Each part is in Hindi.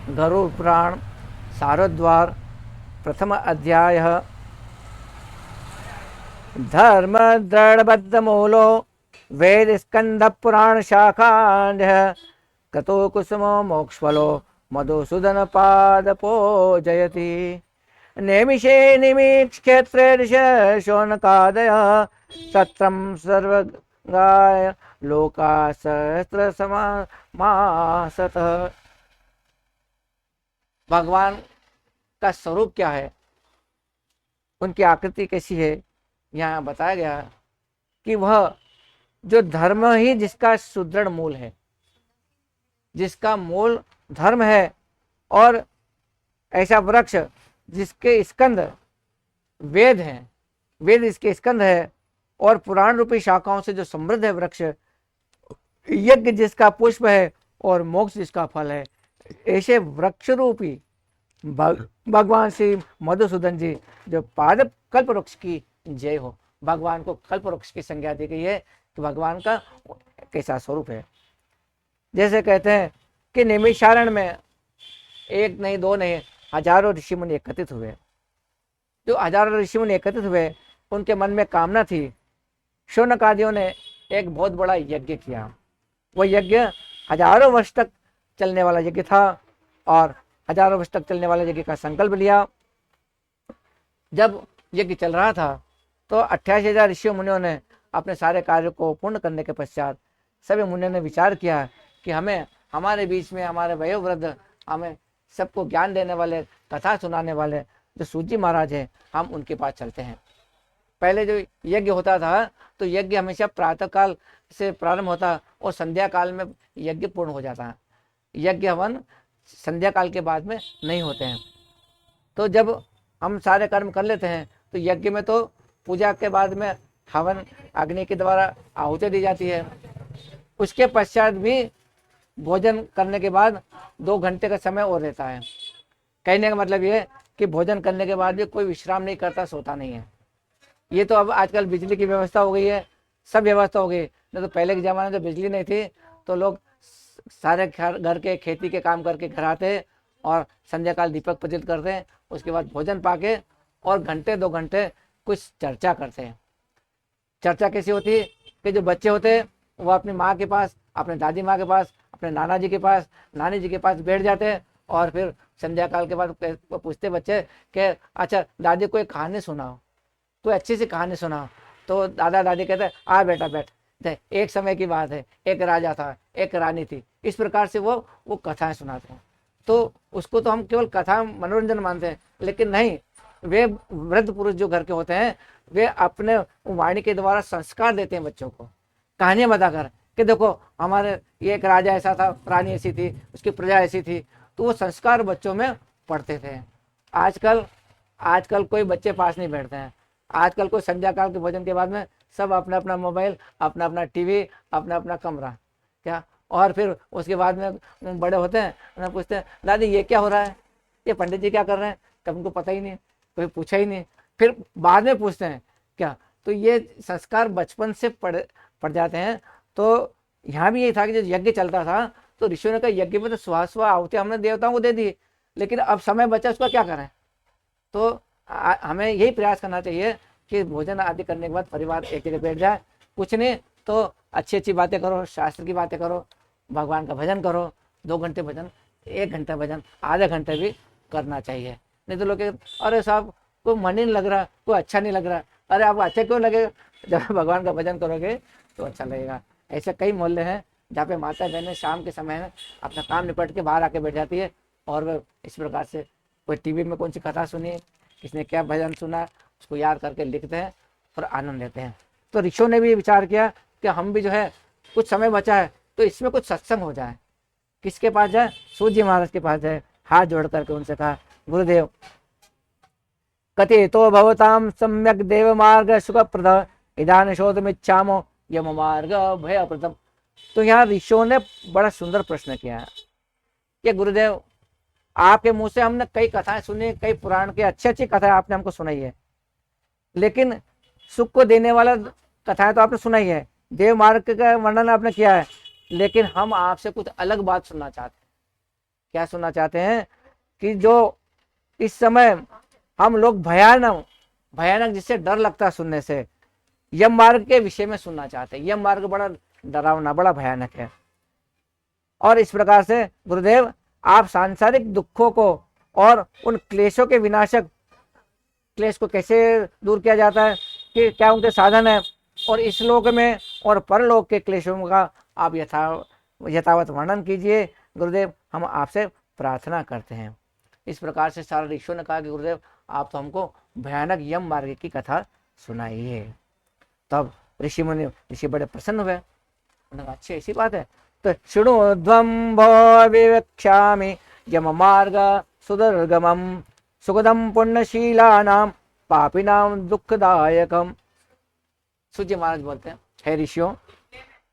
गरुड़ पुराण सारद्वार प्रथम अध्याय। धर्म दृढ़बद्ध मूलो वेद स्कंद पुराण शाखांड कतो कुसुमो मोक्षफलो मधुसूदन पाद पूजयति। नेमिषे निमीक्ष क्षेत्रे शोनकादय सत्रम सर्वगाय लोका सहस्र समासत। भगवान का स्वरूप क्या है, उनकी आकृति कैसी है, यहाँ बताया गया कि वह जो धर्म ही जिसका सुदृढ़ मूल है, जिसका मूल धर्म है, और ऐसा वृक्ष जिसके स्कंद वेद हैं, वेद इसके स्कंद है, और पुराण रूपी शाखाओं से जो समृद्ध है वृक्ष, यज्ञ जिसका पुष्प है और मोक्ष जिसका फल है, ऐसे वृक्ष रूपी भगवान श्री मधुसूदन जी जो पाद कल्प वृक्ष की जय हो। भगवान को कल्प वृक्ष की संज्ञा दी गई है कि भगवान का कैसा स्वरूप है। जैसे कहते हैं कि नैमिषारण्य में एक नहीं दो नहीं हजारों ऋषि मुनि एकत्रित हुए। जो हजारों ऋषि मुनि एकत्रित हुए उनके मन में कामना थी। शौनक आदियों ने एक बहुत बड़ा यज्ञ किया। वह यज्ञ हजारों वर्ष तक चलने वाला यज्ञ था, और हजारों वर्ष तक चलने वाले यज्ञ का संकल्प लिया। जब यज्ञ चल रहा था तो 88,000 ऋषि मुनियों ने अपने सारे कार्य को पूर्ण करने के पश्चात सभी मुनियों ने विचार किया कि हमें हमारे बीच में हमारे वयोवृद्ध, हमें सबको ज्ञान देने वाले, कथा सुनाने वाले जो सूजी महाराज हैं, हम उनके पास चलते हैं। पहले जो यज्ञ होता था तो यज्ञ हमेशा प्रातः काल से प्रारंभ होता और संध्या काल में यज्ञ पूर्ण हो जाता। यज्ञ हवन संध्या काल के बाद में नहीं होते हैं। तो जब हम सारे कर्म कर लेते हैं तो यज्ञ में तो पूजा के बाद में हवन अग्नि के द्वारा आहुति दी जाती है। उसके पश्चात भी भोजन करने के बाद 2 घंटे का समय और रहता है। कहने का मतलब ये कि भोजन करने के बाद भी कोई विश्राम नहीं करता, सोता नहीं है। ये तो अब आजकल बिजली की व्यवस्था हो गई है, सब व्यवस्था हो गई। नहीं तो पहले के ज़माने में तो बिजली नहीं थी तो लोग सारे घर के खेती के काम करके घर आते और संध्या काल दीपक प्रज्वलित करते हैं। उसके बाद भोजन पाके और घंटे 2 घंटे कुछ चर्चा करते हैं। चर्चा कैसी होती है कि जो बच्चे होते हैं वो अपनी माँ के पास, अपने दादी माँ के पास, अपने नाना जी के पास, नानी जी के पास बैठ जाते हैं और फिर संध्या काल के बाद पूछते बच्चे कि अच्छा दादी कोई कहानी सुनाओ, कोई अच्छी सी कहानी सुनाओ। तो दादा दादी कहते हैं आ बेटा बैठ, एक समय की बात है, एक राजा था, एक रानी थी। इस प्रकार से वो कथाएं सुनाते हैं। तो उसको तो हम केवल कथा मनोरंजन मानते हैं, लेकिन नहीं, वे वृद्ध पुरुष जो घर के होते हैं वे अपने वाणी के द्वारा संस्कार देते हैं बच्चों को, कहानियां बताकर कि देखो हमारे ये एक राजा ऐसा था, रानी ऐसी थी, उसकी प्रजा ऐसी थी। तो वो संस्कार बच्चों में पढ़ते थे। आजकल कोई बच्चे पास नहीं बैठते हैं। आजकल कोई संध्या काल के भोजन के बाद में सब अपना अपना मोबाइल, अपना अपना टीवी, अपना अपना कमरा क्या, और फिर उसके बाद में बड़े होते हैं, उन्हें पूछते हैं दादी ये क्या हो रहा है, ये पंडित जी क्या कर रहे हैं, कब उनको पता ही नहीं, कोई पूछा ही नहीं। फिर बाद में पूछते हैं क्या। तो ये संस्कार बचपन से पड़ जाते हैं। तो यहाँ भी यही था कि जो यज्ञ चलता था तो ऋषियों ने कहा यज्ञ में तो सुहा आहुति हमने देवताओं को दे दी, लेकिन अब समय बचा उसका क्या करें। तो हमें यही प्रयास करना चाहिए कि भोजन आदि करने के बाद परिवार एक जगह बैठ जाए, कुछ नहीं तो अच्छी अच्छी बातें करो, शास्त्र की बातें करो, भगवान का भजन करो। 2 घंटे भजन, 1 घंटा भजन, आधे घंटे भी करना चाहिए। नहीं तो लोग अरे साहब कोई मन ही नहीं लग रहा, कोई अच्छा नहीं लग रहा। अरे आपको अच्छा क्यों लगेगा, जब भगवान का भजन करोगे तो अच्छा लगेगा। ऐसे कई मोहल्ले हैं जहाँ पे माता बहनें शाम के समय में अपना काम निपट के बाहर आके बैठ जाती है और वह इस प्रकार से कोई टीवी में कौन सी कथा सुनी, किसने क्या भजन सुना, उसको याद करके लिखते हैं और आनंद लेते हैं। तो ऋषियों ने भी विचार किया कि हम भी जो है कुछ समय बचा है तो इसमें कुछ सत्संग हो जाए। किसके पास जाए, सूजी महाराज के पास जाए। हाथ जोड़ करके उनसे कहा गुरुदेव कथितो भवताम सम्यक देव मार्ग सुखप्रद इदान शोधमिच्छामो यम मार्ग भयप्रदम। तो यहाँ ऋषियों ने बड़ा सुंदर प्रश्न किया है कि गुरुदेव आपके मुंह से हमने कई कथाएं सुनी, कई पुराण की अच्छी अच्छी कथाएं आपने हमको सुनाई है, लेकिन सुख को देने वाला कथाएं तो आपने सुनाई है, देव मार्ग का वर्णन आपने किया है, लेकिन हम आपसे कुछ अलग बात सुनना चाहते हैं क्या सुनना चाहते हैं कि जो इस समय हम लोग भयानक भयानक जिससे डर लगता है सुनने से, यम मार्ग के विषय में सुनना चाहते हैं। यम मार्ग बड़ा डरावना, बड़ा भयानक है। और इस प्रकार से गुरुदेव आप सांसारिक दुखों को और उन क्लेशों के विनाशक, क्लेश को कैसे दूर किया जाता है, कि क्या उनके साधन है, और इस लोक में और परलोक के क्लेशों का आप यथावत वर्णन कीजिए गुरुदेव, हम आपसे प्रार्थना करते हैं। इस प्रकार से सारा ऋषियों ने कहा कि गुरुदेव आप तो हमको भयानक यम मार्ग की कथा सुनाइए। तब ऋषि मुनि ऋषि बड़े प्रसन्न हुए, उन्होंने कहा अच्छी ऐसी बात है, तो शृणुध्वं भो विवक्ष्यामि यम मार्ग सुदुर्गमम् सुखदम पुण्यशीलानां पापिनां दुखदायकम। सूर्य महाराज बोलते हैं, हे ऋषियों,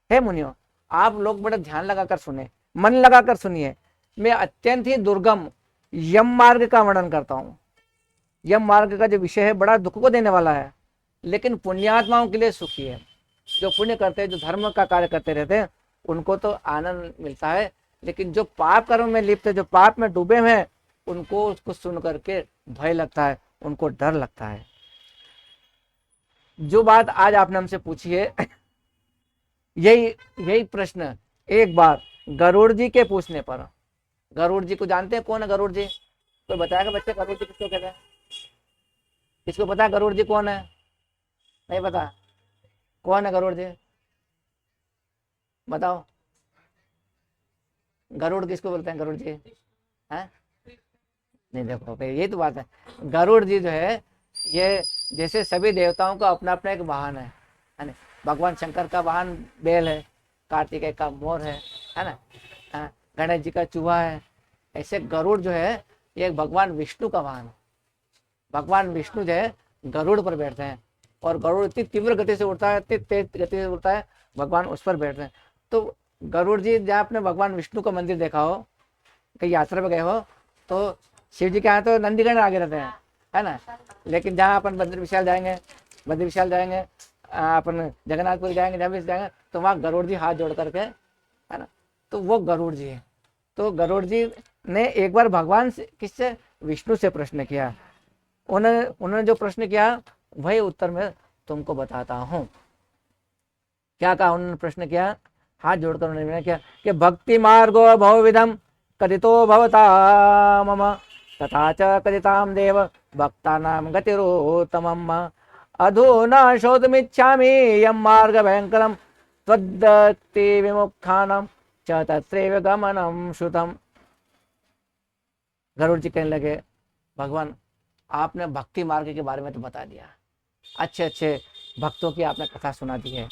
हे मुनियों, आप लोग बड़ा ध्यान लगाकर सुने, मन लगाकर सुनिए। मैं अत्यंत ही दुर्गम यम मार्ग का वर्णन करता हूँ। यम मार्ग का जो विषय है बड़ा दुख को देने वाला है, लेकिन पुण्यात्माओं के लिए सुखी है। जो पुण्य करते हैं, जो धर्म का कार्य करते रहते हैं, उनको तो आनंद मिलता है, लेकिन जो पाप कर्म में लिप्त है, जो पाप में डूबे हुए हैं, उनको उसको सुन करके भय लगता है, उनको डर लगता है। जो बात आज आपने हमसे पूछी है, यही यही प्रश्न एक बार गरुड़ जी के पूछने पर, गरुड़ जी को जानते हैं कौन है गरुड़ जी? कोई बताएगा बच्चे गरुड़ जी किसको कहते हैं? किसको पता है गरुड़ जी कौन है? नहीं पता? कौन है गरुड़ जी? बताओ, गरुड़ किसको बोलते हैं? गरुड़ जी है? नहीं, देखो फिर यही तो बात है। गरुड़ जी जो है, ये जैसे सभी देवताओं का अपना अपना एक वाहन है ना? भगवान शंकर का वाहन बैल है, कार्तिकेय का मोर है ना? गणेश जी का चूहा है। ऐसे गरुड़ जो है ये भगवान विष्णु का वाहन है। भगवान विष्णु जो है गरुड़ पर बैठते हैं, और गरुड़ इतनी तीव्र गति से उड़ता है, इतनी तेज गति से उड़ता है, भगवान उस पर बैठते हैं। तो गरुड़ जी, जहाँ आपने भगवान विष्णु का मंदिर देखा हो, कहीं यात्रा पे गए हो, तो शिव जी के यहाँ तो नंदीगण आगे रहते हैं, है ना? लेकिन जहाँ अपन बद्री विशाल जाएंगे, अपन जगन्नाथपुर जाएंगे, जहाँ भी जाएंगे, तो वहाँ गरुड़ जी हाथ जोड़ करके, है ना? तो वो गरुड़ जी है। तो गरुड़ जी ने एक बार भगवान से, किससे? विष्णु से प्रश्न किया। उन्होंने जो प्रश्न किया वही उत्तर मैं तुमको बताता हूँ। क्या कहा उन्होंने? प्रश्न किया, हाथ जोड़कर उन्होंने क्या कि भक्ति मार्गो बहुविधम कथितो भवता मम तथा च कथितां देव भक्तानां गतिरोत्तमम् अधुना शोधमिच्छामि यं मार्ग भयंकरं त्वद्भक्ति विमुक्तानां च तत्रैव गमनं श्रुतम्। गरुड़ जी कहने लगे, भगवान आपने भक्ति मार्ग के बारे में तो बता दिया, अच्छे अच्छे भक्तों की आपने कथा सुना दी है,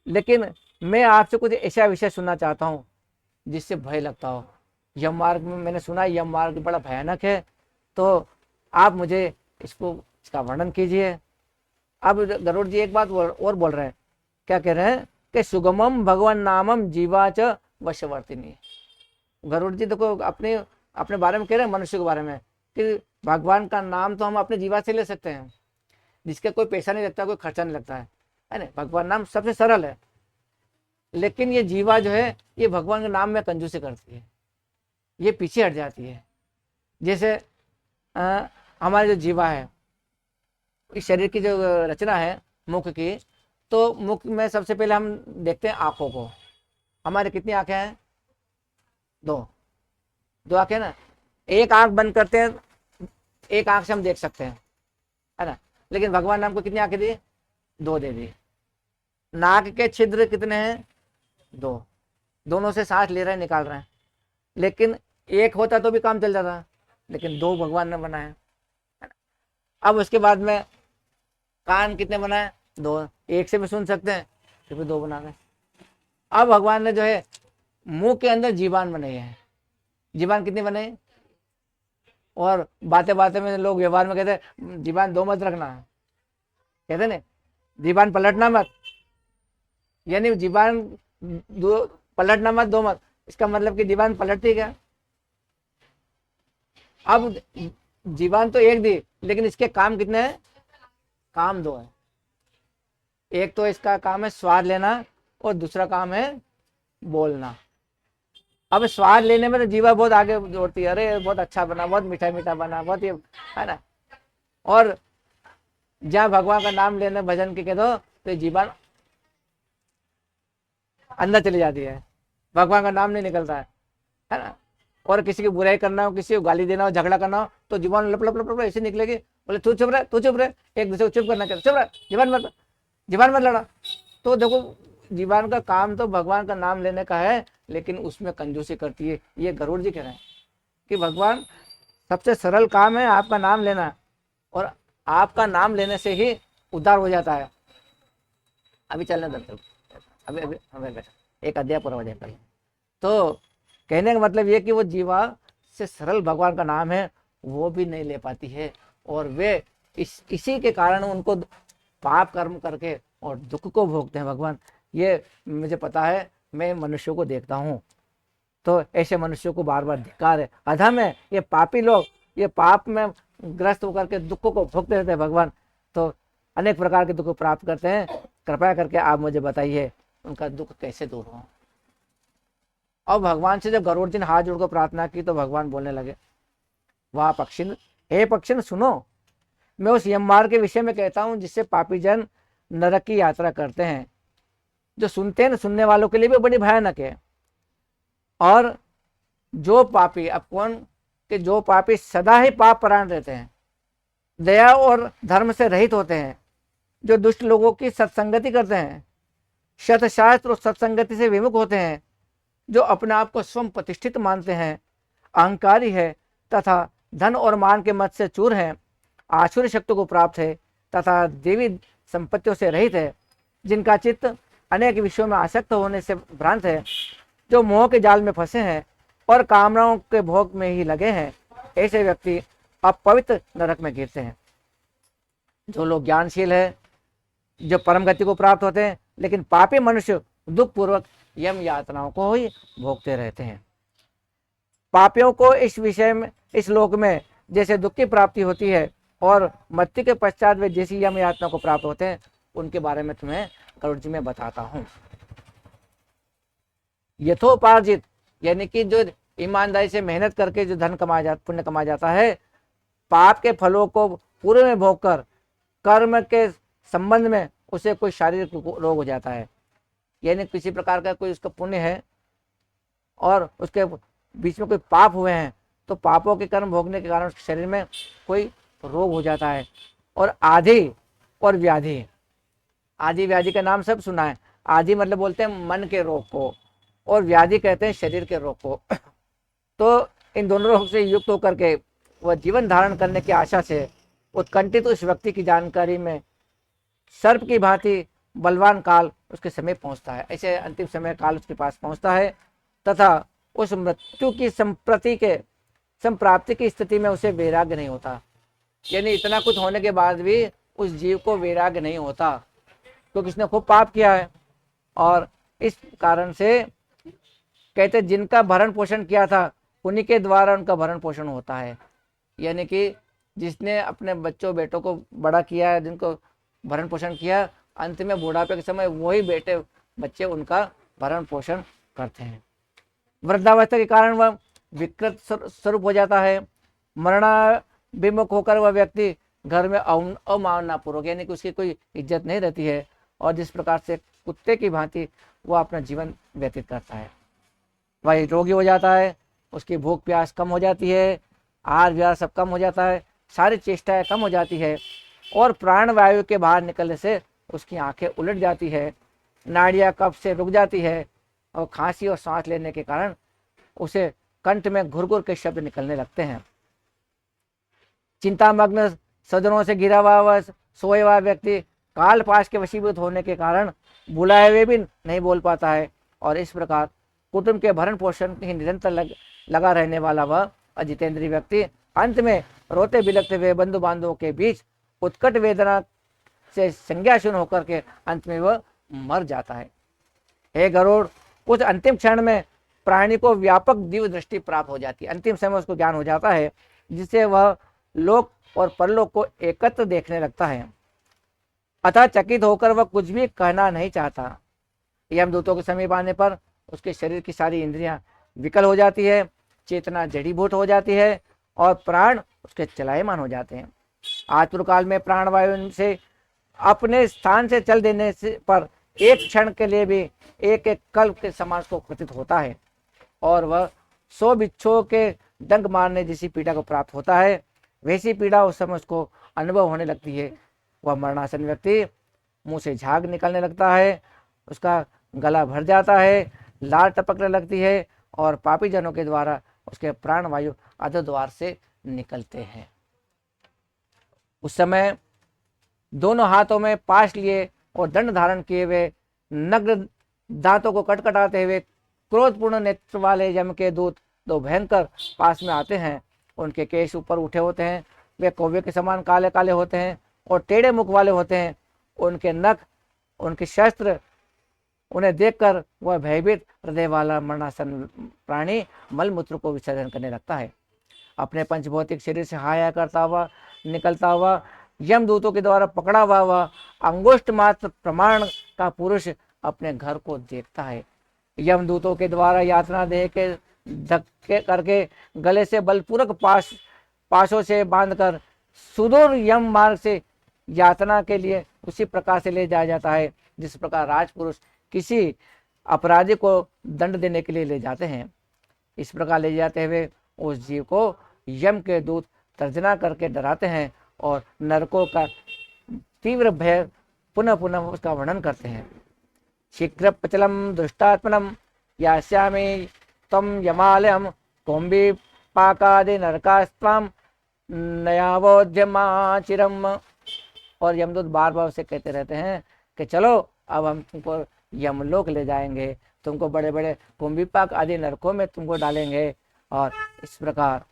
लेकिन मैं आपसे कुछ ऐसा विषय सुनना चाहता हूँ जिससे भय लगता हो। यम मार्ग में मैंने सुना यम मार्ग बड़ा भयानक है, तो आप मुझे इसका वर्णन कीजिए। अब गरुड़ जी एक बात और बोल रहे हैं, क्या कह रहे हैं कि सुगमम भगवान नामम जीवाच वशवर्तिनी। गरुड़ जी देखो अपने अपने बारे में कह रहे हैं, मनुष्य के बारे में, कि भगवान का नाम तो हम अपने जीवा से ले सकते हैं, जिसका कोई पैसा नहीं लगता, कोई खर्चा नहीं लगता है ना? भगवान नाम सबसे सरल है, लेकिन ये जीवा जो है ये भगवान के नाम में कंजूसी करती है, ये पीछे हट जाती है। जैसे हमारे जो जीवा है, इस शरीर की जो रचना है मुख की, तो मुख में सबसे पहले हम देखते हैं आंखों को। हमारे कितनी आंखें हैं? दो आंखें ना। एक आंख बंद करते हैं, एक आंख से हम देख सकते हैं, है ना? लेकिन भगवान ने हमको कितनी आंखें दी? दो दे दी। नाक के छिद्र कितने हैं? दो। दोनों से सांस ले रहे हैं, निकाल रहे हैं। लेकिन एक होता तो भी काम चल जाता, लेकिन दो भगवान ने बनाया। अब उसके बाद में कान कितने बनाए? दो। एक से भी सुन सकते हैं, फिर भी दो बना गए। अब भगवान ने जो है मुंह के अंदर जीवान बनाई है। जीवान कितनी बनाई? और बातें बातें में लोग व्यवहार में कहते हैं जीवान दो मत रखना, कहते ना जीवान पलटना मत, यानी जीवान दो पलटना मत, दो मत। इसका मतलब कि जीवान पलटती क्या? अब जीवान तो एक दी, लेकिन इसके काम कितने हैं? काम दो है। एक तो इसका काम है स्वाद लेना, और दूसरा काम है बोलना। अब स्वाद लेने में तो जीवा बहुत आगे जोड़ती है, अरे बहुत अच्छा बना, बहुत मीठा मीठा बना, बहुत ये, है ना। और जहाँ भगवान का नाम लेने भजन के कह दो तो जीवन अंदर चली जाती है, भगवान का नाम नहीं निकलता है ना। और किसी की बुराई करना हो, किसी को गाली देना हो, झगड़ा करना हो, तो जीवन लप लप लप लप ऐसे निकलेगी। बोले तू चुप रहे, तू चुप रहे, एक दूसरे को चुप करना, कहते चुप रहे, जीवन मत लड़ा। तो देखो जीवन का काम तो भगवान का नाम लेने का है, लेकिन उसमें कंजूसी करती है। ये गरुड़ जी कह रहे हैं कि भगवान सबसे सरल काम है आपका नाम लेना, और आपका नाम लेने से ही उद्धार हो जाता है। अभी चलने दो, अभी अभी हमें एक अध्याय पूरा हो जाए पहले। तो कहने का मतलब ये कि वो जीवा से सरल भगवान का नाम है वो भी नहीं ले पाती है, और वे इसी के कारण उनको पाप कर्म करके और दुख को भोगते हैं। भगवान ये मुझे पता है, मैं मनुष्यों को देखता हूँ, तो ऐसे मनुष्यों को बार बार धिक्कार है, अधम है, ये पापी लोग, ये पाप में ग्रस्त होकर के दुखों को भोगते रहते हैं। भगवान तो अनेक प्रकार के दुख प्राप्त करते हैं, कृपया करके आप मुझे बताइए उनका दुख कैसे दूर हो। और भगवान से जब गरुड़ जी ने हाथ जोड़कर प्रार्थना की तो भगवान बोलने लगे, वाह पक्षिन, हे पक्षिन सुनो, मैं उस यममार्ग के विषय में कहता हूं जिससे पापी जन नरक की यात्रा करते हैं, जो सुनते हैं, सुनने वालों के लिए भी बड़ी भयानक है। और जो पापी, अब कौन कि जो पापी सदा ही पाप परायण रहते हैं, दया और धर्म से रहित होते हैं, जो दुष्ट लोगों की सत्संगति करते हैं, शतशास्त्र और सत्संगति से विमुख होते हैं, जो अपने आप को स्वयं प्रतिष्ठित मानते हैं, अहंकारी है तथा धन और मान के मत से चूर हैं, आसुरी शक्ति को प्राप्त है तथा देवी संपत्तियों से रहित है, जिनका चित्त अनेक विषयों में आसक्त होने से भ्रांत है, जो मोह के जाल में फंसे हैं और कामनाओं के भोग में ही लगे हैं, ऐसे व्यक्ति अपवित्र नरक में गिरते हैं। जो लोग ज्ञानशील है, जो परम गति को प्राप्त होते हैं, लेकिन पापी मनुष्य दुख पूर्वक यम यातनाओं को ही भोगते रहते हैं। पापियों को इस विषय में, इस लोक में जैसे दुख की प्राप्ति होती है और मृत्यु के पश्चात वे जैसी यम यातनाओं को प्राप्त होते हैं, उनके बारे में तुम्हें गरुड़ जी में बताता हूँ। यथोपार्जित यानी कि जो ईमानदारी से मेहनत करके जो धन पुण्य कमाया जाता है, पाप के फलों को पूरे में भोगकर कर्म के संबंध में उसे कोई शारीरिक रोग हो जाता है, यानी किसी प्रकार का कोई उसका पुण्य है और उसके बीच में कोई पाप हुए हैं, तो पापों के कर्म भोगने के कारण उसके शरीर में कोई रोग हो जाता है। और आदि और व्याधि, आदि व्याधि का नाम सब सुना है। आदि मतलब बोलते हैं मन के रोग को, और व्याधि कहते हैं शरीर के रोग को। तो इन दोनों रोग से युक्त होकर के वह जीवन धारण करने की आशा से उत्कंठित उस व्यक्ति की जानकारी में सर्प की भांति बलवान काल उसके समय पहुंचता है। ऐसे अंतिम समय काल उसके पास पहुंचता है तथा उस मृत्यु की संप्राप्ति की स्थिति में उसे वैराग्य नहीं होता, यानी इतना कुछ होने के बाद भी उस जीव को वैराग्य नहीं होता, क्योंकि उसने खूब पाप किया है। और इस कारण से कहते जिनका भरण पोषण किया था उन्हीं के द्वारा उनका भरण पोषण होता है, यानी कि जिसने अपने बच्चों बेटों को बड़ा किया है, जिनको भरण पोषण किया, अंत में बुढ़ापे के समय वही बेटे बच्चे उनका भरण पोषण करते हैं। वृद्धावस्था के कारण वह विकृत स्वरूप हो जाता है। मरणाभिमुख होकर वह व्यक्ति घर में अवमाननापूर्वक, यानी कि उसकी कोई इज्जत नहीं रहती है, और जिस प्रकार से कुत्ते की भांति वह अपना जीवन व्यतीत करता है। वह रोगी हो जाता है, उसकी भूख प्यास कम हो जाती है, आहार विहार सब कम हो जाता है, सारी चेष्टाएं कम हो जाती है, और प्राण वायु के बाहर निकलने से उसकी आंखें उलट जाती है, नाड़ियाँ कफ से रुक जाती है, और खांसी और सांस लेने के कारण उसे कंठ में घुरघुर के शब्द निकलने लगते हैं। चिंतामग्न सदनों से घिरा हुआ सोए हुआ व्यक्ति काल पाश के वशीभूत होने के कारण बुलाए हुए भी नहीं बोल पाता है, और इस प्रकार कुटुंब के भरण पोषण ही निरंतर लगा रहने वाला वह अजितेंद्रीय व्यक्ति अंत में रोते बिलखते हुए बंधु बांधवों के बीच उत्कट वेदना से संज्ञाशून्य होकर के अंत में वह मर जाता है। हे गरुड़, उस अंतिम क्षण में प्राणी को व्यापक दिव्य दृष्टि प्राप्त हो जाती है। अंतिम समय उसको ज्ञान हो जाता है, जिससे वह लोक और परलोक को एकत्र देखने लगता है। अतः चकित होकर वह कुछ भी कहना नहीं चाहता। यमदूतों के समीप आने पर उसके शरीर की सारी इंद्रियां विकल हो जाती है, चेतना जड़ीभूत हो जाती है और प्राण उसके चलायमान हो जाते हैं। आतुर काल में प्राणवायु से अपने स्थान से चल देने से पर एक क्षण के लिए भी एक एक कल्प के समान को प्रतीत होता है और वह 100 बिच्छों के डंक मारने जैसी पीड़ा को प्राप्त होता है। वैसी पीड़ा उस समय उसको अनुभव होने लगती है। वह मरणासन व्यक्ति मुंह से झाग निकलने लगता है, उसका गला भर जाता है, लार टपकने लगती है और पापी जनों के द्वारा उसके प्राण वायु अधो द्वार से निकलते हैं। उस समय दोनों हाथों में पाश लिए और दंड धारण किए हुए, नग्न दांतों को कटकटाते हुए क्रोधपूर्ण नेत्र वाले यम के दूत दो भयंकर पास में आते हैं। उनके केश ऊपर उठे होते हैं, वे कौवे के समान काले काले होते हैं और टेढ़े मुख वाले होते हैं। उनके नख, उनके शस्त्र, उन्हें देखकर वह भयभीत हृदय वाला मरणासन प्राणी मलमूत्र को विसर्जन करने लगता है। अपने पंचभौतिक शरीर से हाया करता हुआ निकलता हुआ यमदूतों के द्वारा पकड़ा हुआ अंगुष्ठ मात्र प्रमाण का पुरुष अपने घर को देखता है। यमदूतों के द्वारा यातना देह के धक्के करके गले से बलपूर्वक पाशों से बांधकर सुदूर यम मार्ग से यातना के लिए उसी प्रकार से ले जाया जाता है जिस प्रकार राजपुरुष किसी अपराधी को दंड देने के लिए ले जाते हैं। इस प्रकार ले जाते हुए उस जीव को यम के दूत तर्जना करके डराते हैं और नरकों का तीव्र भय पुनः पुनः उसका वर्णन करते हैं। शीघ्र पचलम दुष्टात्मनम यास्यामि तम यमालयम कौम्बी पाकादि नरकास्त्वाम नयावोध्यमाचिरम। और यमदूत बार बार उसे कहते रहते हैं कि चलो अब हम तुमको यमलोक ले जाएंगे, तुमको बड़े बड़े कुंभीपाक आदि नरकों में तुमको डालेंगे। और इस प्रकार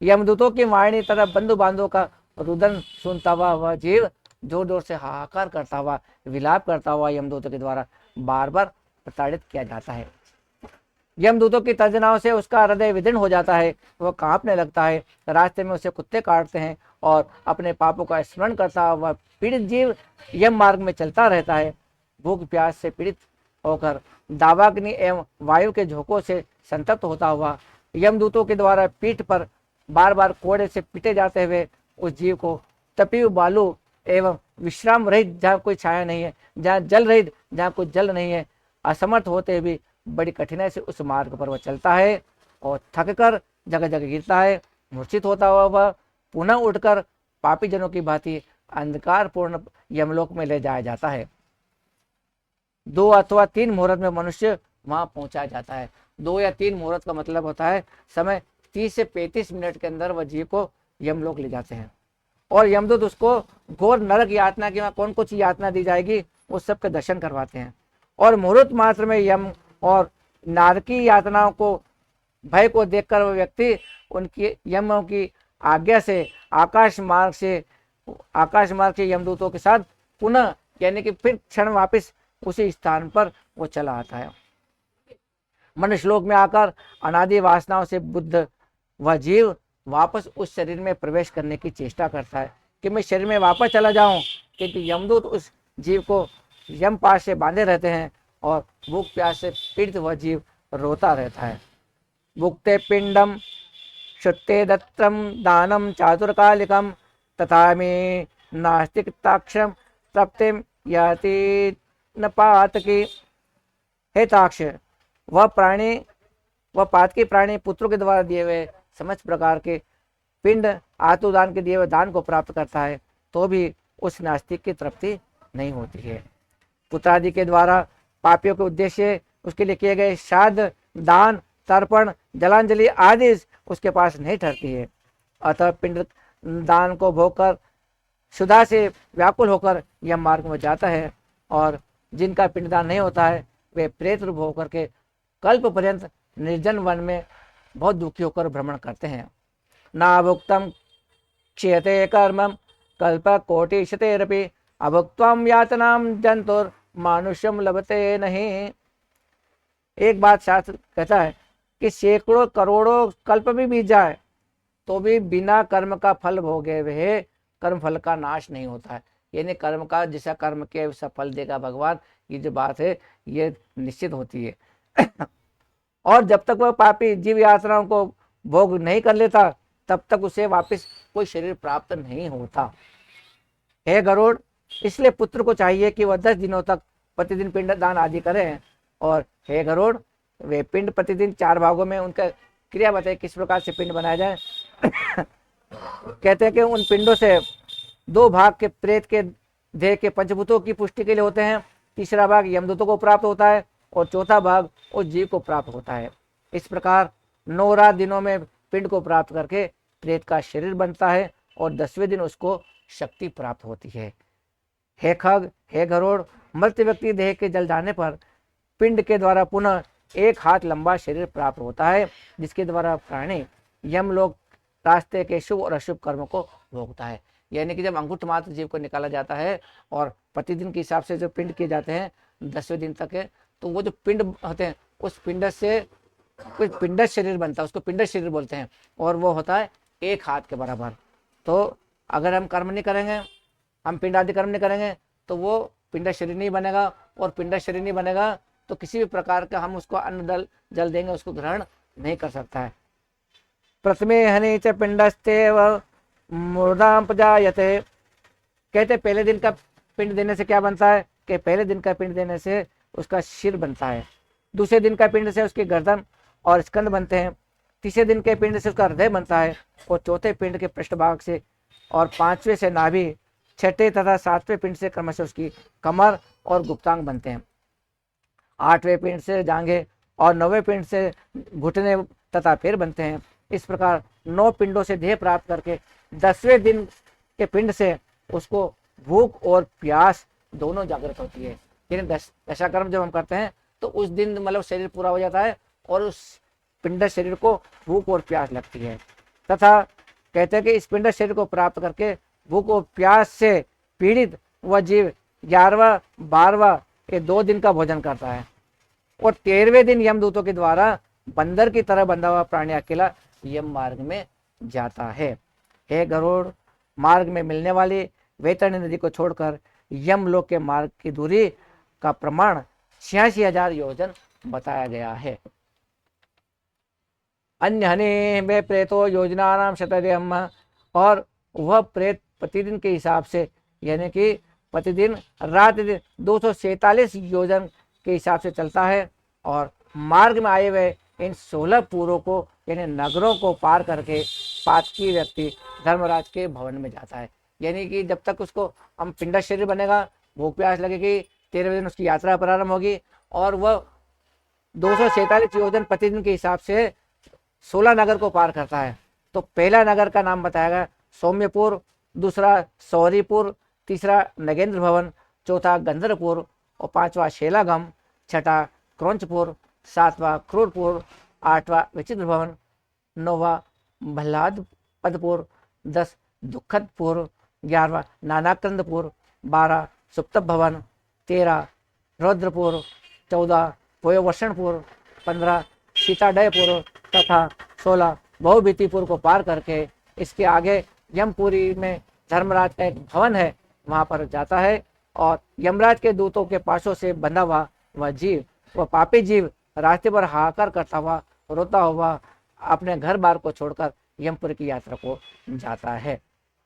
यमदूतों की वाणी तथा बंधु बांधवों का रुदन सुनता हुआ वह जीव जोर जोर से हाहाकार करता हुआ, विलाप करता हुआ यमदूतों के द्वारा बार बार प्रताड़ित किया जाता है। यमदूतों की तर्जनाओं से उसका हृदय विदीर्ण हो जाता है, वह कांपने लगता है। रास्ते में उसे कुत्ते काटते हैं और अपने पापों का स्मरण करता हुआ पीड़ित जीव यम मार्ग में चलता रहता है। भूख प्यास से पीड़ित होकर दावाग्नि एवं वायु के झोंकों से संतप्त होता हुआ यमदूतों के द्वारा पीठ पर बार बार कोड़े से पीटे जाते हुए उस जीव को तपी बालू एवं विश्राम रहित, जहाँ कोई छाया नहीं है, जहाँ जल रहित, जहाँ कोई जल नहीं है, असमर्थ होते भी बड़ी कठिनाई से उस मार्ग पर वह चलता है और थक कर जगह जगह गिरता है। मूर्छित होता हुआ वह पुनः उठकर पापी जनों की भांति अंधकारपूर्ण यमलोक में ले जाया जाता है। 2 अथवा 3 मुहूर्त में मनुष्य वहां पहुंचा जाता है। 2 या 3 मुहूर्त का मतलब होता है समय 30 से 35 मिनट के अंदर वह जीव को यमलोक ले जाते हैं और यमदूत उसको घोर नरक यातना की वहाँ कौन कौन सी यातना दी जाएगी उस सब के दर्शन करवाते हैं। और मुहूर्त मात्र में यम और नारकी यातनाओं को भय को देखकर वह व्यक्ति उनकी यमों की आज्ञा से आकाश मार्ग से यमदूतों के साथ पुनः यानी कि फिर क्षण वापस उसी स्थान पर वो चला आता है। मनुष्य लोक में आकर अनादि वासनाओं से बुद्ध वह जीव वापस उस शरीर में प्रवेश करने की चेष्टा करता है कि मैं शरीर में वापस चला जाऊं, क्योंकि यमदूत उस जीव को यम पाश से बांधे रहते हैं और भूख प्यास से पीड़ित वह जीव रोता रहता है। भुक्ते पिंडम शुत्ते दत्तम दानम चातुरकालिकम तथा में नास्तिकताक्षम तप्ते याति न पातकी। हे ताक्ष, वह पातकी प्राणी पुत्रों के द्वारा दिए हुए समस्त प्रकार के पिंड आतुदान के दिए हुए दान को प्राप्त करता है तो भी उस नास्तिक की तृप्ति नहीं होती है। पुत्रादि के द्वारा पापियों के उद्देश्य उसके लिए किए गए श्राद्ध, दान, तर्पण, जलांजलि आदि उसके पास नहीं ठहरती है। अतः पिंड दान को भोगकर क्षुधा से व्याकुल होकर यह मार्ग में जाता है और जिनका पिंडदान नहीं होता है वे प्रेत रूप होकर के कल्प पर्यंत निर्जन वन में बहुत दुखी होकर भ्रमण करते हैं। नाभुक्तम क्षीयते कर्मम कल्प कोटिशतेरपि अभुक्त्वाम यातनाम जंतुर मानुष्यम लभते नहीं। एक बात शास्त्र कहता है कि सैकड़ों करोड़ों कल्प भी बीत जाए तो भी बिना कर्म का फल भोगे हुए कर्म फल का नाश नहीं होता है। यानी कर्म का जैसा कर्म किया वैसा फल देगा भगवान, ये जो बात है ये निश्चित होती है। और जब तक वह पापी जीव यात्राओं को भोग नहीं कर लेता तब तक उसे वापस कोई शरीर प्राप्त नहीं होता। हे गरुड़, इसलिए पुत्र को चाहिए कि वह 10 दिनों तक प्रतिदिन पिंड दान आदि करें। और हे गरुड़, वे पिंड प्रतिदिन 4 भागों में उनका क्रिया बताए किस प्रकार से पिंड बनाया जाए। कहते हैं कि उन पिंडों से 2 भाग के प्रेत के देह के पंचभूतों की पुष्टि के लिए होते हैं, तीसरा भाग यमदूतों को प्राप्त होता है और चौथा भाग उस जीव को प्राप्त होता है। इस प्रकार 9 रात दिनों में पिंड को प्राप्त करके प्रेत का शरीर बनता है और 10वें दिन उसको शक्ति प्राप्त होती है। हे खग, हे गरुड़, मृत व्यक्ति देह के जल जाने पर पिंड के द्वारा पुनः 1 हाथ लंबा शरीर प्राप्त होता है, जिसके द्वारा प्राणी यमलोक रास्ते के शुभ और अशुभ कर्मों को भोगता है। यानी कि जब अंगुष्ठ मात्र जीव को निकाला जाता है और प्रतिदिन के हिसाब से जो पिंड किए जाते हैं 10वें दिन तक है, तो वो जो पिंड होते हैं उस पिंड से कोई पिंड शरीर बनता है, उसको पिंड शरीर बोलते हैं, और वो होता है 1 हाथ के बराबर। तो अगर हम कर्म नहीं करेंगे, हम पिंड आदि कर्म नहीं करेंगे, तो वो पिंड शरीर नहीं बनेगा, और पिंड शरीर नहीं बनेगा तो किसी भी प्रकार का हम उसको अन्न जल देंगे उसको ग्रहण नहीं कर सकता है। प्रथमे हनि च पिंडस्तेव मुर्दाम प्रजायते। कहते पहले दिन का पिंड देने से क्या बनता है कि पहले दिन का पिंड देने से उसका सिर बनता है, दूसरे दिन का पिंड से उसकी गर्दन और स्कंद बनते हैं, तीसरे दिन के पिंड से उसका हृदय बनता है, और चौथे पिंड के पृष्ठभाग से और 5वें से नाभि, 6ठे तथा 7वें पिंड से क्रमशः उसकी कमर और गुप्तांग बनते हैं, 8वें पिंड से जांघें और 9वें पिंड से घुटने तथा पैर बनते हैं। इस प्रकार 9 पिंडों से देह प्राप्त करके 10वें दिन के पिंड से उसको भूख और प्यास दोनों जागृत होती है। यानी दशाकर्म जब हम करते हैं तो उस दिन मतलब शरीर पूरा हो जाता है और उस पिंड शरीर को भूख और प्यास लगती है। तथा कहते हैं कि इस पिंड शरीर को प्राप्त करके भूख और प्यास से पीड़ित वह जीव 11वां 12वां ये 2 दिन का भोजन करता है, और 13वें दिन यमदूतों के द्वारा बंदर की तरह बंधा हुआ प्राणी अकेला यम मार्ग में जाता है। हे गरुड़, मार्ग में मिलने वाली वैतरणी नदी को छोड़कर यमलोक के मार्ग की दूरी का प्रमाण 86,000 योजन बताया गया है। अन्य हनि वे प्रेतो योजना नाम शतम। और वह प्रेत प्रतिदिन के हिसाब से यानी कि प्रतिदिन रात 247 योजन के हिसाब से चलता है, और मार्ग में आए हुए इन 16 पुरों को यानी नगरों को पार करके पातकी व्यक्ति धर्मराज के भवन में जाता है। यानी कि जब तक उसको हम पिंड शरीर बनेगा, भूख प्यास लगेगी, 13वें दिन उसकी यात्रा प्रारंभ होगी, और वह 247 योजन प्रतिदिन के हिसाब से 16 नगर को पार करता है। तो पहला नगर का नाम बताया गया सौम्यपुर, दूसरा सौरीपुर, तीसरा नगेंद्र भवन, चौथा गंधर्वपुर और 5वां शेलागम, 6ठा क्रौंचपुर, 7वां क्रूरपुर, 8वां विचित्र भवन, 9वां भल्लाद पदपुर, 10 दुखदपुर, 11वां नानाकंदपुर, 12 सुप्तप भवन, 13 रौद्रपुर, 14 पोयवर्षणपुर, 15 सीताडयपुर तथा 16 बहुभीतिपुर को पार करके इसके आगे यमपुरी में धर्मराज का एक भवन है, वहां पर जाता है, और यमराज के दूतों के पासों से बंधा हुआ वह जीव, वह पापी जीव रास्ते पर हाहाकार करता हुआ रोता हुआ अपने घर बार को छोड़कर यमपुर की यात्रा को जाता है।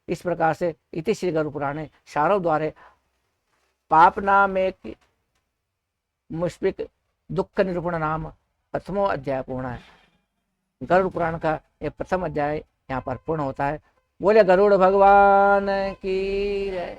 इस प्रकार से इति श्री गरुड़ पुराणे शारव द्वारे पाप नाम एक मुष्पिक दुख निरूपण नाम प्रथमो अध्याय पूर्ण है। गरुड़ पुराण का ये प्रथम अध्याय यहाँ पर पूर्ण होता है। बोले गरुड़ भगवान की जय।